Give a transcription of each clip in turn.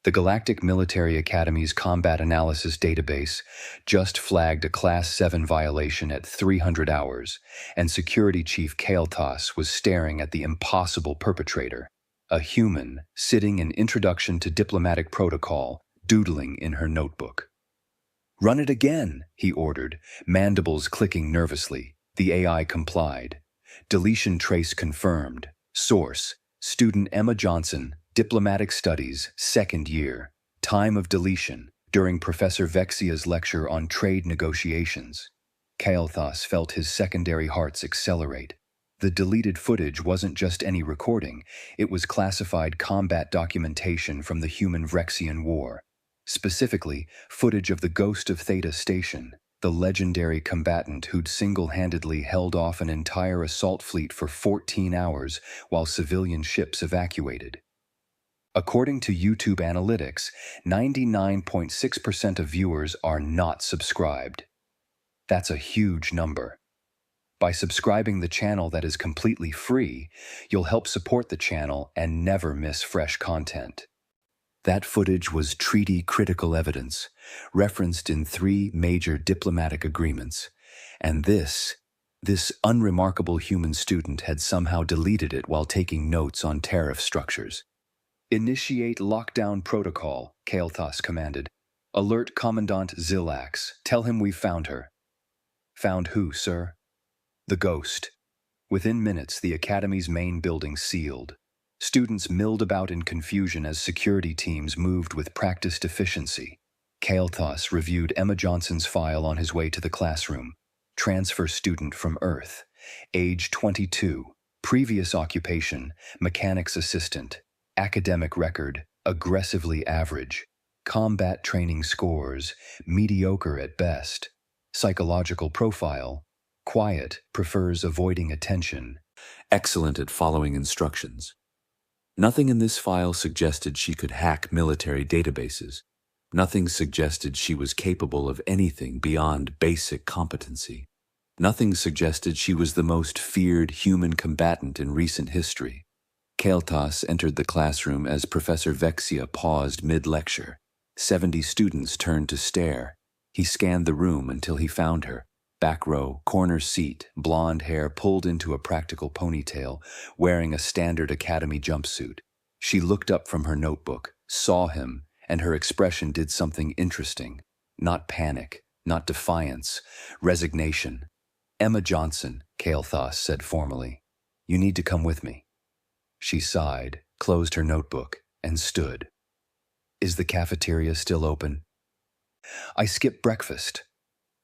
The Galactic Military Academy's Combat Analysis Database just flagged a Class 7 violation at 300 hours, and Security Chief Kael'thas was staring at the impossible perpetrator, a human sitting in Introduction to Diplomatic Protocol, doodling in her notebook. "Run it again," he ordered, mandibles clicking nervously. The AI complied. Deletion trace confirmed. Source: Student Emma Johnson, Diplomatic Studies, 2nd year. Time of deletion: during Professor Vexia's lecture on trade negotiations. Kael'thas felt his secondary hearts accelerate. The deleted footage wasn't just any recording, it was classified combat documentation from the human Vrexian War. Specifically, footage of the Ghost of Theta Station, the legendary combatant who'd single-handedly held off an entire assault fleet for 14 hours while civilian ships evacuated. According to YouTube analytics, 99.6% of viewers are not subscribed. That's a huge number. By subscribing the channel that is completely free, you'll help support the channel and never miss fresh content. That footage was treaty critical evidence, referenced in 3 major diplomatic agreements, and this unremarkable human student had somehow deleted it while taking notes on tariff structures. "Initiate lockdown protocol," Kael'thas commanded. "Alert Commandant Zilax. Tell him we've found her." "Found who, sir?" "The ghost." Within minutes, the Academy's main building sealed. Students milled about in confusion as security teams moved with practiced efficiency. Kael'thas reviewed Emma Johnson's file on his way to the classroom. Transfer student from Earth. Age 22. Previous occupation, mechanics assistant. Academic record, aggressively average. Combat training scores, mediocre at best. Psychological profile, quiet, prefers avoiding attention. Excellent at following instructions. Nothing in this file suggested she could hack military databases. Nothing suggested she was capable of anything beyond basic competency. Nothing suggested she was the most feared human combatant in recent history. Kael'thas entered the classroom as Professor Vexia paused mid-lecture. 70 students turned to stare. He scanned the room until he found her. Back row, corner seat, blonde hair pulled into a practical ponytail, wearing a standard academy jumpsuit. She looked up from her notebook, saw him, and her expression did something interesting. Not panic, not defiance, resignation. "Emma Johnson," Kael'thas said formally. "You need to come with me." She sighed, closed her notebook, and stood. "Is the cafeteria still open?" "I skipped breakfast."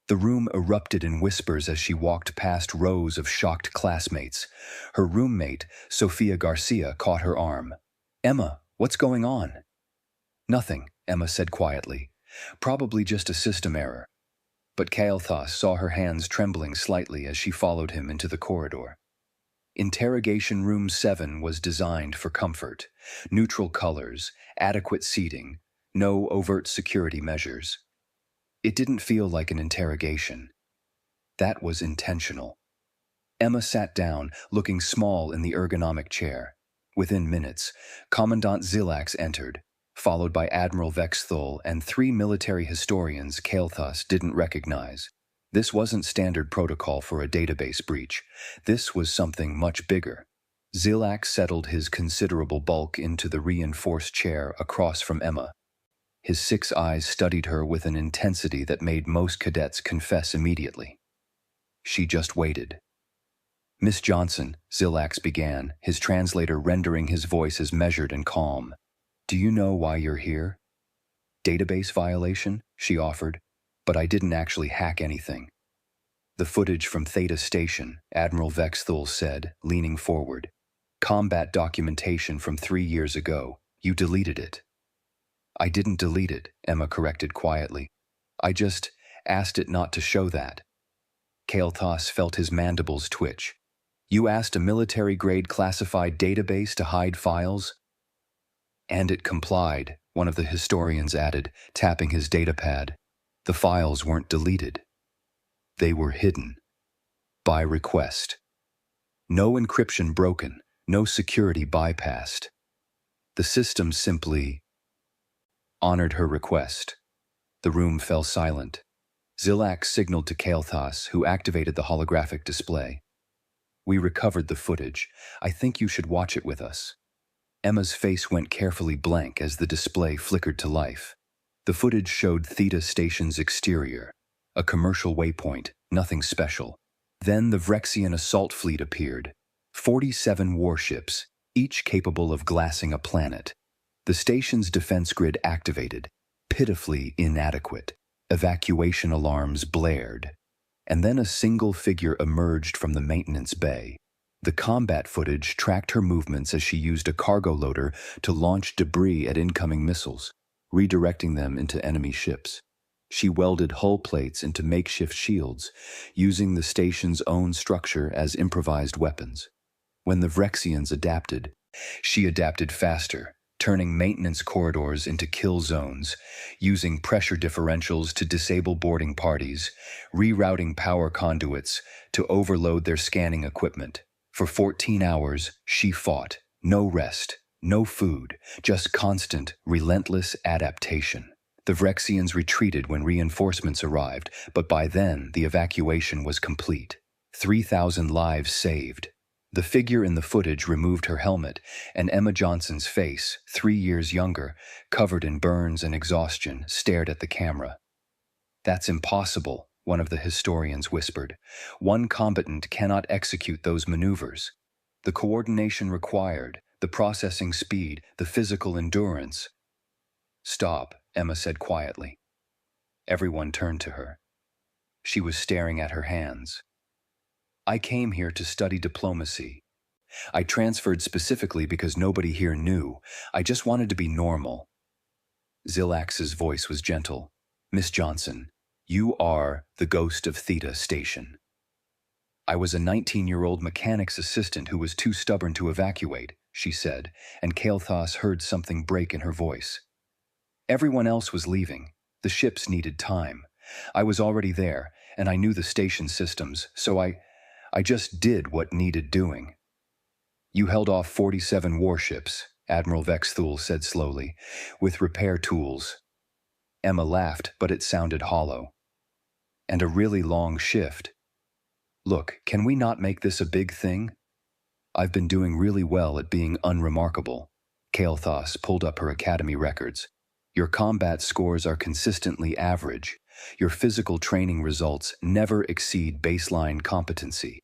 The room erupted in whispers as she walked past rows of shocked classmates. Her roommate, Sofia Garcia, caught her arm. "Emma, what's going on?" "Nothing," Emma said quietly. "Probably just a system error." But Kael'thas saw her hands trembling slightly as she followed him into the corridor. Interrogation Room 7 was designed for comfort. Neutral colors, adequate seating, no overt security measures. It didn't feel like an interrogation. That was intentional. Emma sat down, looking small in the ergonomic chair. Within minutes, Commandant Zilax entered, followed by Admiral Vexthul and 3 military historians Kael'thas didn't recognize. This wasn't standard protocol for a database breach. This was something much bigger. Zilax settled his considerable bulk into the reinforced chair across from Emma. His 6 eyes studied her with an intensity that made most cadets confess immediately. She just waited. "Miss Johnson," Zilax began, his translator rendering his voice as measured and calm. "Do you know why you're here?" "Database violation," she offered, "but I didn't actually hack anything." "The footage from Theta Station," Admiral Vexthul said, leaning forward. "Combat documentation from 3 years ago. You deleted it." "I didn't delete it," Emma corrected quietly. "I just asked it not to show that." Kael'thas felt his mandibles twitch. "You asked a military-grade classified database to hide files?" "And it complied," one of the historians added, tapping his datapad. "The files weren't deleted. They were hidden. By request. No encryption broken, no security bypassed. The system simply honored her request. The room fell silent. Zilak signaled to Kael'thas, who activated the holographic display. We recovered the footage. I think you should watch it with us. Emma's face went carefully blank as the display flickered to life. The footage showed Theta Station's exterior, a commercial waypoint, nothing special. Then the Vrexian assault fleet appeared. 47 warships, each capable of glassing a planet. The station's defense grid activated, pitifully inadequate. Evacuation alarms blared. And then a single figure emerged from the maintenance bay. The combat footage tracked her movements as she used a cargo loader to launch debris at incoming missiles, redirecting them into enemy ships. She welded hull plates into makeshift shields, using the station's own structure as improvised weapons. When the Vrexians adapted, she adapted faster, turning maintenance corridors into kill zones, using pressure differentials to disable boarding parties, rerouting power conduits to overload their scanning equipment. For 14 hours, she fought. No rest, no food, just constant, relentless adaptation. The Vrexians retreated when reinforcements arrived, but by then the evacuation was complete. 3,000 lives saved. The figure in the footage removed her helmet, and Emma Johnson's face, 3 years younger, covered in burns and exhaustion, stared at the camera. "That's impossible," one of the historians whispered. "One combatant cannot execute those maneuvers. The coordination required, the processing speed, the physical endurance." "Stop," Emma said quietly. Everyone turned to her. She was staring at her hands. "I came here to study diplomacy. I transferred specifically because nobody here knew. I just wanted to be normal." Zilax's voice was gentle. "Miss Johnson, you are the ghost of Theta Station." "I was a 19-year-old mechanic's assistant who was too stubborn to evacuate," she said, and Kael'thas heard something break in her voice. "Everyone else was leaving. The ships needed time. I was already there, and I knew the station systems, so I just did what needed doing." "You held off 47 warships," Admiral Vexthul said slowly, "with repair tools." Emma laughed, but it sounded hollow. "And a really long shift. Look, can we not make this a big thing? I've been doing really well at being unremarkable." Kael'thas pulled up her academy records. "Your combat scores are consistently average. Your physical training results never exceed baseline competency.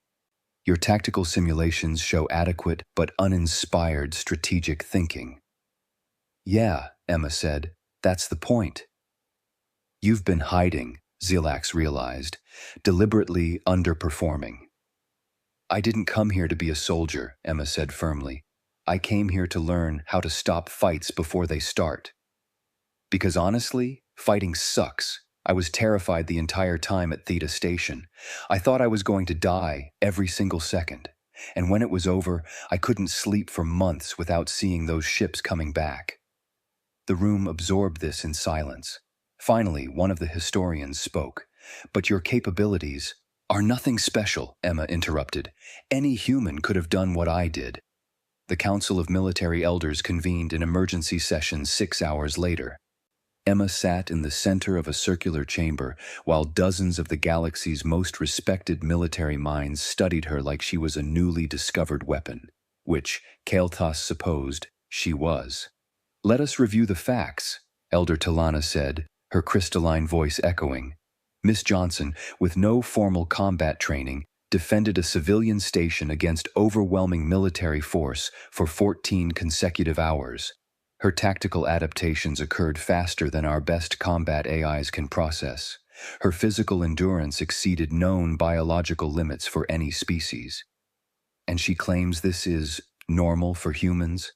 Your tactical simulations show adequate but uninspired strategic thinking." "Yeah," Emma said, "that's the point." "You've been hiding," Zilax realized, "deliberately underperforming." "I didn't come here to be a soldier," Emma said firmly. "I came here to learn how to stop fights before they start. Because honestly, fighting sucks. I was terrified the entire time at Theta Station. I thought I was going to die every single second. And when it was over, I couldn't sleep for months without seeing those ships coming back." The room absorbed this in silence. Finally, one of the historians spoke. "But your capabilities are nothing special," Emma interrupted. "Any human could have done what I did." The Council of Military Elders convened an emergency session 6 hours later. Emma sat in the center of a circular chamber while dozens of the galaxy's most respected military minds studied her like she was a newly discovered weapon, which, Kael'thas supposed, she was. "Let us review the facts," Elder Talana said, her crystalline voice echoing. Miss Johnson, with no formal combat training, defended a civilian station against overwhelming military force for 14 consecutive hours. Her tactical adaptations occurred faster than our best combat AIs can process. Her physical endurance exceeded known biological limits for any species. And she claims this is normal for humans?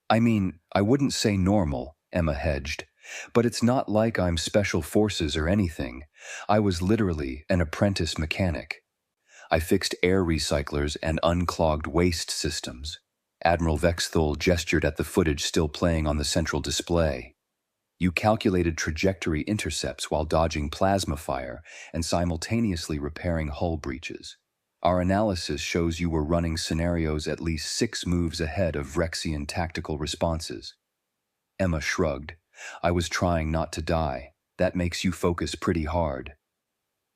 "I mean, I wouldn't say normal," Emma hedged, "but it's not like I'm special forces or anything. I was literally an apprentice mechanic. I fixed air recyclers and unclogged waste systems." Admiral Vexthul gestured at the footage still playing on the central display. "You calculated trajectory intercepts while dodging plasma fire and simultaneously repairing hull breaches. Our analysis shows you were running scenarios at least 6 moves ahead of Vrexian tactical responses." Emma shrugged. I was trying not to die. That makes you focus pretty hard.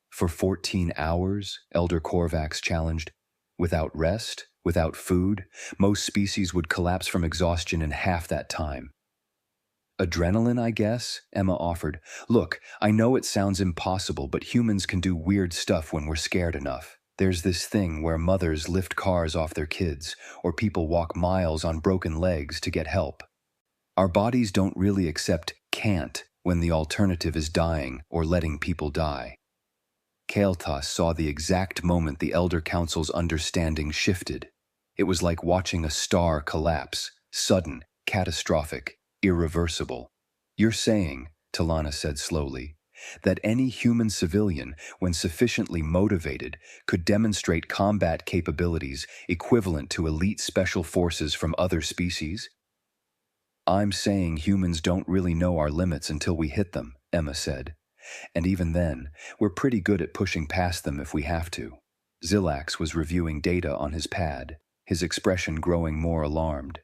For 14 hours, Elder Korvax challenged. Without rest, without food, most species would collapse from exhaustion in half that time. Adrenaline, I guess, Emma offered. Look, I know it sounds impossible, but humans can do weird stuff when we're scared enough. There's this thing where mothers lift cars off their kids, or people walk miles on broken legs to get help. Our bodies don't really accept can't when the alternative is dying or letting people die. Kael'thas saw the exact moment the Elder Council's understanding shifted. It was like watching a star collapse, sudden, catastrophic, irreversible. You're saying, Talana said slowly, that any human civilian, when sufficiently motivated, could demonstrate combat capabilities equivalent to elite special forces from other species? I'm saying humans don't really know our limits until we hit them, Emma said. And even then, we're pretty good at pushing past them if we have to. Xilax was reviewing data on his pad, his expression growing more alarmed.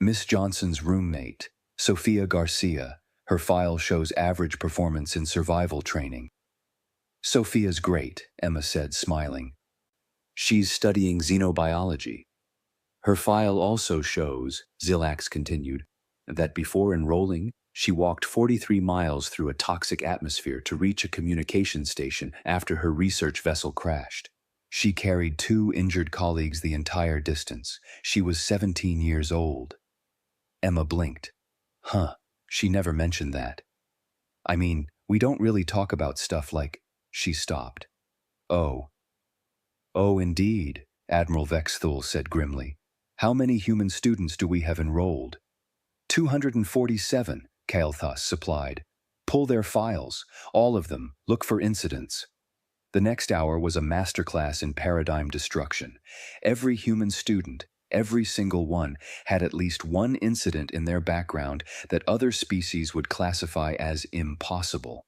Miss Johnson's roommate, Sophia Garcia, her file shows average performance in survival training. Sophia's great, Emma said, smiling. She's studying xenobiology. Her file also shows, Xilax continued, that before enrolling, she walked 43 miles through a toxic atmosphere to reach a communication station after her research vessel crashed. She carried 2 injured colleagues the entire distance. She was 17 years old. Emma blinked. She never mentioned that. I mean, we don't really talk about stuff like... She stopped. Oh, indeed, Admiral Vexthul said grimly. How many human students do we have enrolled? 247, Kael'thas supplied. Pull their files, all of them, look for incidents. The next hour was a masterclass in paradigm destruction. Every human student, every single one, had at least one incident in their background that other species would classify as impossible.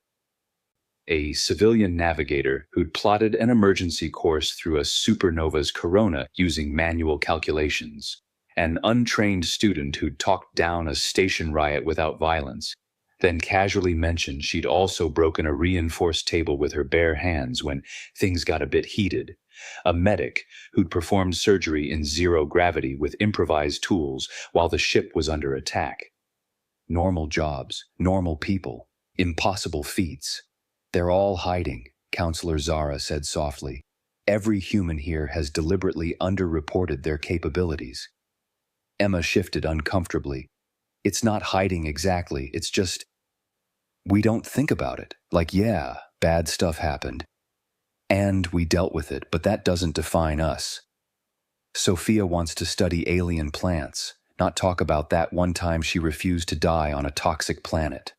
A civilian navigator who'd plotted an emergency course through a supernova's corona using manual calculations. An untrained student who'd talked down a station riot without violence, then casually mentioned she'd also broken a reinforced table with her bare hands when things got a bit heated. A medic who'd performed surgery in zero gravity with improvised tools while the ship was under attack. Normal jobs, normal people, impossible feats. They're all hiding, Counselor Zara said softly. Every human here has deliberately underreported their capabilities. Emma shifted uncomfortably. It's not hiding exactly, it's just... We don't think about it. Like, yeah, bad stuff happened. And we dealt with it, but that doesn't define us. Sophia wants to study alien plants, not talk about that one time she refused to die on a toxic planet.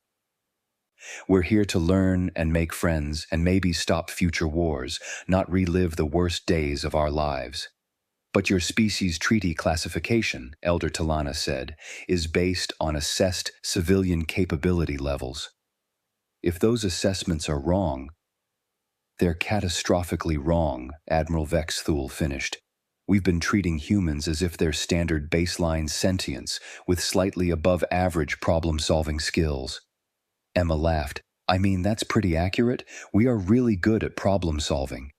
We're here to learn and make friends and maybe stop future wars, not relive the worst days of our lives. But your species treaty classification, Elder Talana said, is based on assessed civilian capability levels. If those assessments are wrong, they're catastrophically wrong, Admiral Vexthul finished. We've been treating humans as if they're standard baseline sentience with slightly above average problem-solving skills. Emma laughed. I mean, that's pretty accurate. We are really good at problem-solving.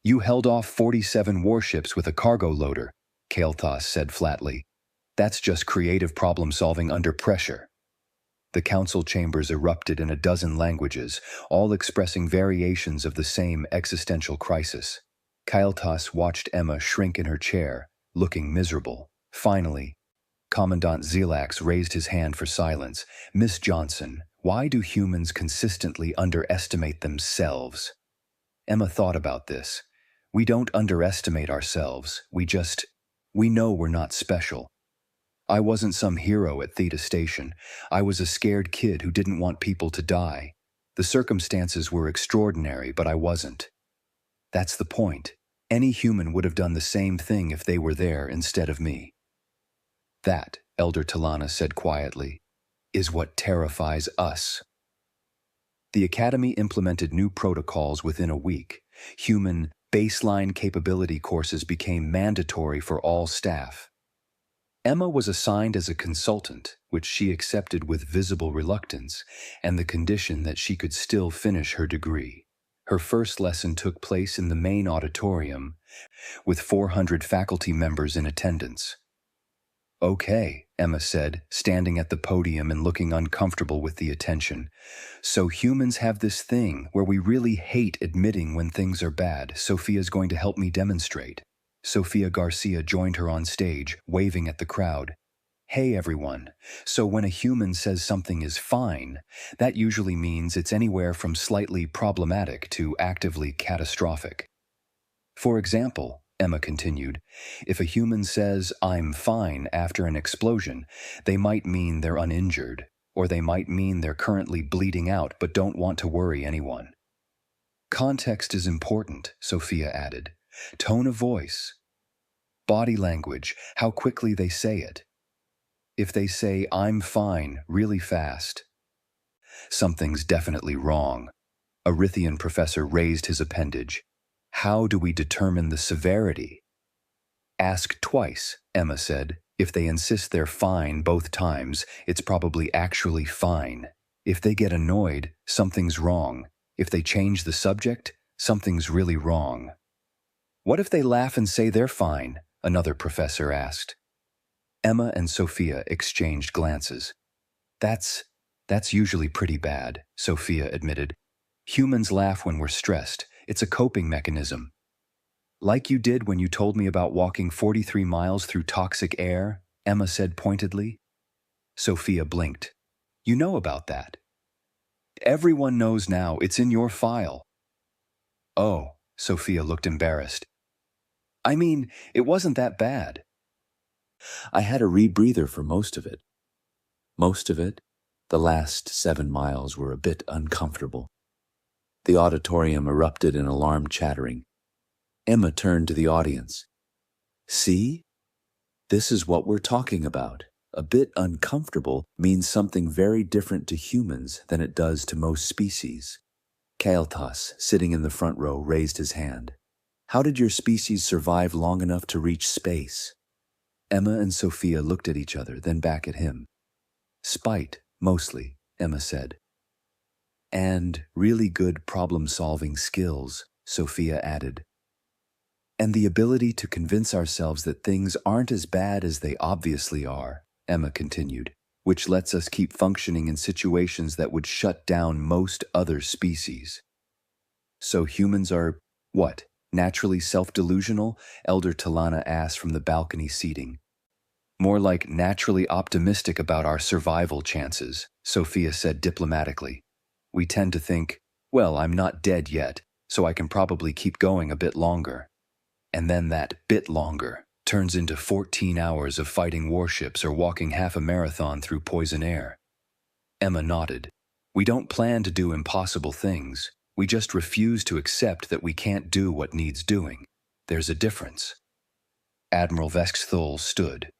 You held off 47 warships with a cargo loader, Kael'thas said flatly. That's just creative problem-solving under pressure. The council chambers erupted in a dozen languages, all expressing variations of the same existential crisis. Kael'thas watched Emma shrink in her chair, looking miserable. Finally, Commandant Xilax raised his hand for silence. Miss Johnson, why do humans consistently underestimate themselves? Emma thought about this. We don't underestimate ourselves, we know we're not special. I wasn't some hero at Theta Station. I was a scared kid who didn't want people to die. The circumstances were extraordinary, but I wasn't. That's the point. Any human would have done the same thing if they were there instead of me. That, Elder Talana said quietly, is what terrifies us. The Academy implemented new protocols within a week. Human baseline capability courses became mandatory for all staff. Emma was assigned as a consultant, which she accepted with visible reluctance, and the condition that she could still finish her degree. Her first lesson took place in the main auditorium, with 400 faculty members in attendance. "Okay," Emma said, standing at the podium and looking uncomfortable with the attention. "So humans have this thing where we really hate admitting when things are bad. Sophia's going to help me demonstrate." Sofia Garcia joined her on stage, waving at the crowd. "Hey everyone, so when a human says something is fine, that usually means it's anywhere from slightly problematic to actively catastrophic. For example," Emma continued, "if a human says, 'I'm fine' after an explosion, they might mean they're uninjured, or they might mean they're currently bleeding out but don't want to worry anyone." "Context is important," Sophia added. "Tone of voice, body language, how quickly they say it. If they say, 'I'm fine' really fast, something's definitely wrong." A Rithian professor raised his appendage. "How do we determine the severity?" "Ask twice," Emma said. "If they insist they're fine both times, it's probably actually fine. If they get annoyed, something's wrong. If they change the subject, something's really wrong." "What if they laugh and say they're fine?" another professor asked. Emma and Sophia exchanged glances. That's usually pretty bad," Sophia admitted. "Humans laugh when we're stressed. It's a coping mechanism." "Like you did when you told me about walking 43 miles through toxic air," Emma said pointedly. Sophia blinked. "You know about that." "Everyone knows now. It's in your file." "Oh," Sophia looked embarrassed. "I mean, it wasn't that bad." I had a rebreather for most of it. Most of it, the last 7 miles, were a bit uncomfortable. The auditorium erupted in alarmed chattering. Emma turned to the audience. "See? This is what we're talking about. A bit uncomfortable means something very different to humans than it does to most species." Kael'thas, sitting in the front row, raised his hand. "How did your species survive long enough to reach space?" Emma and Sophia looked at each other, then back at him. "Spite, mostly," Emma said. "And really good problem-solving skills," Sophia added. "And the ability to convince ourselves that things aren't as bad as they obviously are," Emma continued, "which lets us keep functioning in situations that would shut down most other species." "So humans are, what, naturally self-delusional?" Elder Talana asked from the balcony seating. "More like naturally optimistic about our survival chances," Sophia said diplomatically. "We tend to think, well, I'm not dead yet, so I can probably keep going a bit longer." And then that bit longer turns into 14 hours of fighting warships or walking half a marathon through poison air. Emma nodded. "We don't plan to do impossible things. We just refuse to accept that we can't do what needs doing. There's a difference." Admiral Vexthul stood.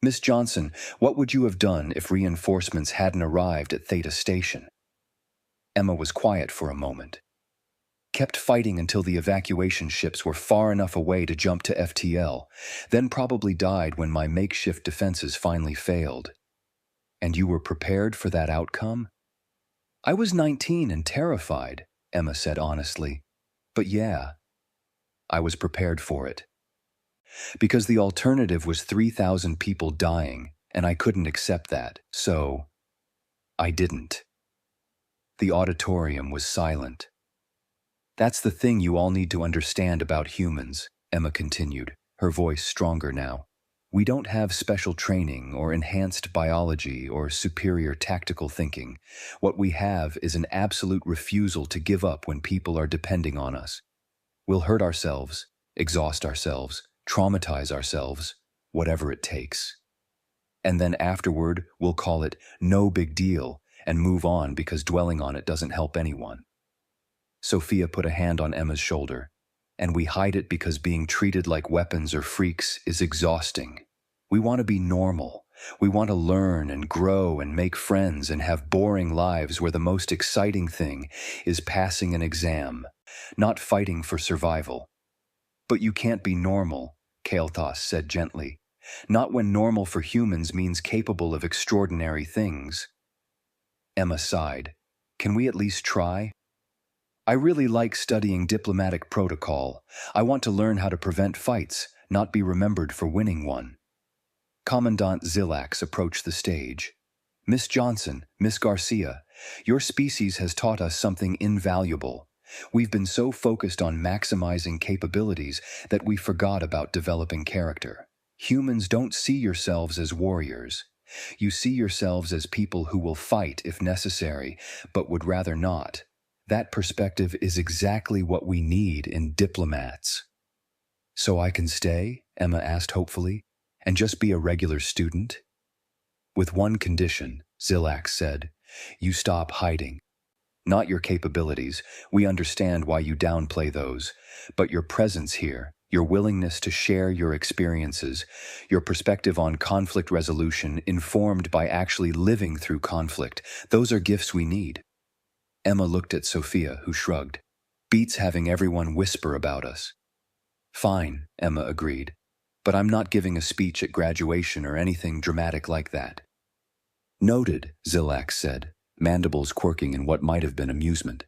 "Miss Johnson, what would you have done if reinforcements hadn't arrived at Theta Station?" Emma was quiet for a moment. "Kept fighting until the evacuation ships were far enough away to jump to FTL, then probably died when my makeshift defenses finally failed." "And you were prepared for that outcome?" "I was 19 and terrified," Emma said honestly. "But yeah, I was prepared for it. Because the alternative was 3,000 people dying, and I couldn't accept that, so I didn't." The auditorium was silent. "That's the thing you all need to understand about humans," Emma continued, her voice stronger now. "We don't have special training or enhanced biology or superior tactical thinking. What we have is an absolute refusal to give up when people are depending on us. We'll hurt ourselves, exhaust ourselves, traumatize ourselves, whatever it takes. And then afterward, we'll call it no big deal and move on because dwelling on it doesn't help anyone." Sophia put a hand on Emma's shoulder. "And we hide it because being treated like weapons or freaks is exhausting. We want to be normal. We want to learn and grow and make friends and have boring lives where the most exciting thing is passing an exam, not fighting for survival." "But you can't be normal," Kael'thas said gently. Not when normal for humans means capable of extraordinary things. Emma sighed. Can we at least try? I really like studying diplomatic protocol. I want to learn how to prevent fights, not be remembered for winning one. Commandant Zilax approached the stage. Miss Johnson, Miss Garcia, your species has taught us something invaluable. We've been so focused on maximizing capabilities that we forgot about developing character. Humans don't see yourselves as warriors. You see yourselves as people who will fight if necessary, but would rather not. That perspective is exactly what we need in diplomats. So I can stay? Emma asked hopefully, and just be a regular student? With one condition, Zilax said. You stop hiding. Not your capabilities, we understand why you downplay those, but your presence here, your willingness to share your experiences, your perspective on conflict resolution informed by actually living through conflict, those are gifts we need. Emma looked at Sophia, who shrugged. Beats having everyone whisper about us. Fine, Emma agreed, but I'm not giving a speech at graduation or anything dramatic like that. Noted, Zilax said, mandibles quirking in what might have been amusement.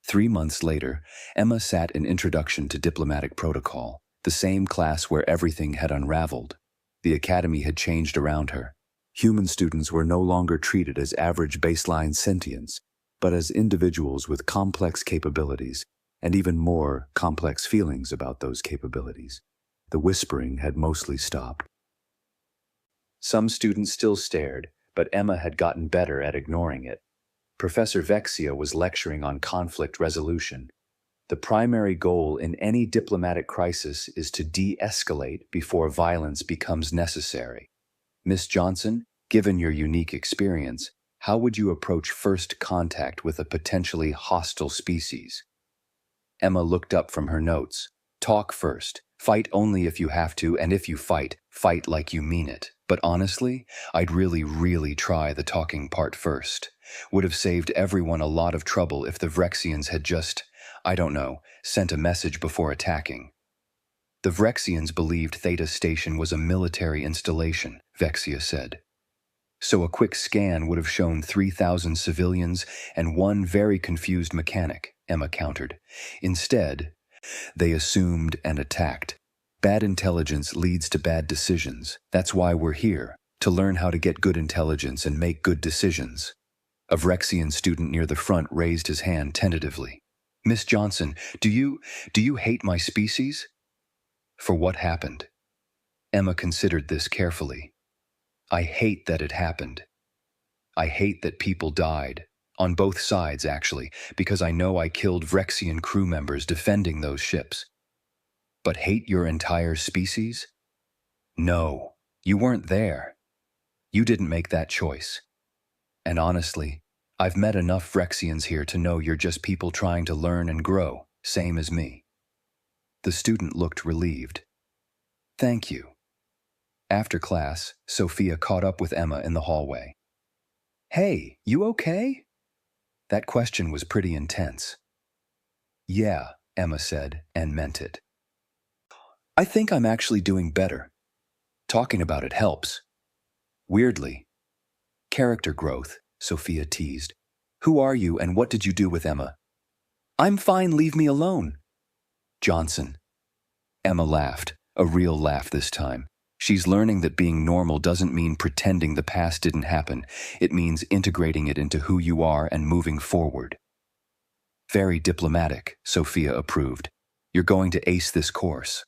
3 months later, Emma sat in Introduction to Diplomatic Protocol, the same class where everything had unraveled. The academy had changed around her. Human students were no longer treated as average baseline sentients, but as individuals with complex capabilities, and even more complex feelings about those capabilities. The whispering had mostly stopped. Some students still stared, but Emma had gotten better at ignoring it. Professor Vexia was lecturing on conflict resolution. The primary goal in any diplomatic crisis is to de-escalate before violence becomes necessary. Miss Johnson, given your unique experience, how would you approach first contact with a potentially hostile species? Emma looked up from her notes. Talk first. Fight only if you have to, and if you fight, fight like you mean it. But honestly, I'd really try the talking part first. Would have saved everyone a lot of trouble if the Vrexians had just, I don't know, sent a message before attacking. The Vrexians believed Theta Station was a military installation, Vexia said. So a quick scan would have shown 3,000 civilians and one very confused mechanic, Emma countered. Instead, they assumed and attacked. Bad intelligence leads to bad decisions. That's why we're here, to learn how to get good intelligence and make good decisions. A Vrexian student near the front raised his hand tentatively. Miss Johnson, do you hate my species? For what happened? Emma considered this carefully. I hate that it happened. I hate that people died. On both sides, actually, because I know I killed Vrexian crew members defending those ships. But hate your entire species? No, you weren't there. You didn't make that choice. And honestly, I've met enough Vrexians here to know you're just people trying to learn and grow, same as me. The student looked relieved. Thank you. After class, Sophia caught up with Emma in the hallway. Hey, you okay? That question was pretty intense. Yeah, Emma said, and meant it. I think I'm actually doing better. Talking about it helps. Weirdly. Character growth, Sophia teased. Who are you and what did you do with Emma? I'm fine, leave me alone. Johnson. Emma laughed, a real laugh this time. She's learning that being normal doesn't mean pretending the past didn't happen. It means integrating it into who you are and moving forward. Very diplomatic, Sophia approved. You're going to ace this course.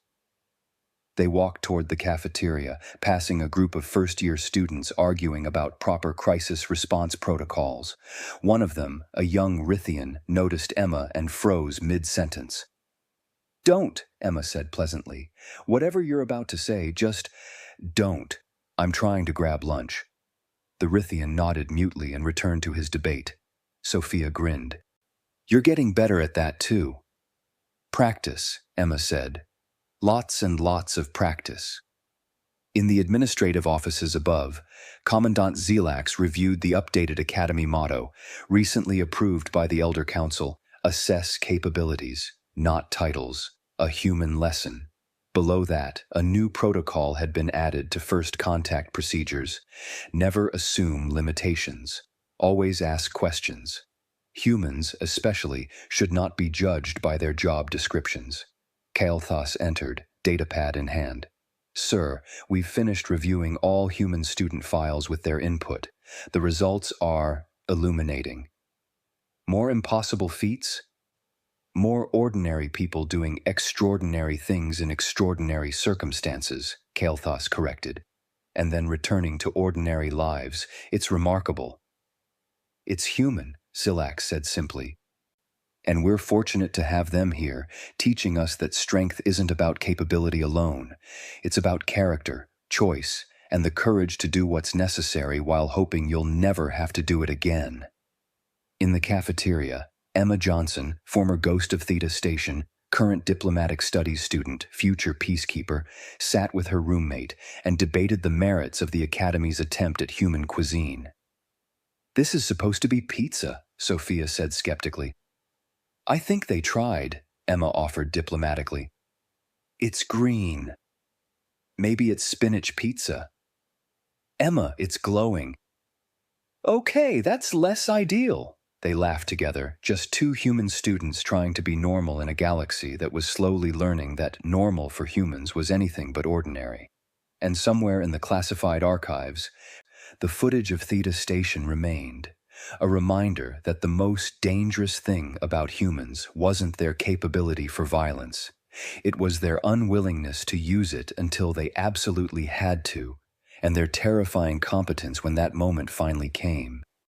They walked toward the cafeteria, passing a group of first-year students arguing about proper crisis response protocols. One of them, a young Rithian, noticed Emma and froze mid-sentence. Don't, Emma said pleasantly. Whatever you're about to say, just don't. I'm trying to grab lunch. The Rithian nodded mutely and returned to his debate. Sophia grinned. You're getting better at that too. Practice, Emma said. Lots and lots of practice. In the administrative offices above, Commandant Zilax reviewed the updated Academy motto, recently approved by the Elder Council, Assess Capabilities, not Titles, a Human Lesson. Below that, a new protocol had been added to first contact procedures. Never assume limitations. Always ask questions. Humans, especially, should not be judged by their job descriptions. Kael'thas entered, datapad in hand. Sir, we've finished reviewing all human student files with their input. The results are illuminating. More impossible feats? More ordinary people doing extraordinary things in extraordinary circumstances, Kael'thas corrected. And then returning to ordinary lives. It's remarkable. It's human, Silax said simply. And we're fortunate to have them here, teaching us that strength isn't about capability alone. It's about character, choice, and the courage to do what's necessary while hoping you'll never have to do it again. In the cafeteria, Emma Johnson, former Ghost of Theta Station, current diplomatic studies student, future peacekeeper, sat with her roommate and debated the merits of the Academy's attempt at human cuisine. "This is supposed to be pizza," Sophia said skeptically. "I think they tried," Emma offered diplomatically. "It's green. Maybe it's spinach pizza." "Emma, it's glowing." "Okay, that's less ideal." They laughed together, just two human students trying to be normal in a galaxy that was slowly learning that normal for humans was anything but ordinary. And somewhere in the classified archives, the footage of Theta Station remained, a reminder that the most dangerous thing about humans wasn't their capability for violence. It was their unwillingness to use it until they absolutely had to, and their terrifying competence when that moment finally came.